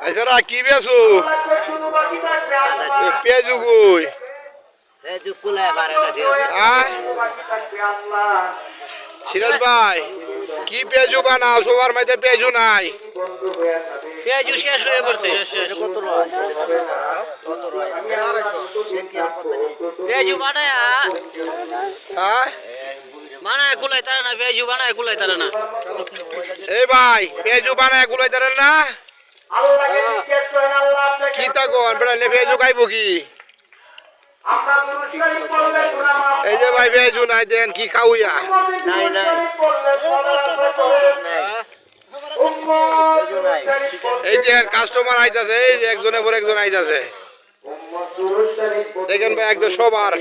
আইসারা কি বেছো পেঁয়াজু কই সিরাজ ভাই কি পেঁয়াজু বানাও সবার মাঝে পেঁয়াজু নাই পেঁয়াজু শেষ হয়ে পড়ছে পেঁয়াজু বানায় বানায় কুলাই তারা না পেঁয়াজু বানায় কুলাই তারা না এই ভাই পেঁয়াজু বানায় কুলাই তারেন না কি তা কোন বেড়ালে পেঁয়াজু খাইব কি এই যে ভাই পেঁয়াজু নাই দেন কি খাউয়া নাই নাই এই যে কাস্টমার আইতাছে এই যে একজনের পর একজন আইতাছে দেখেন ভাই একদম সবার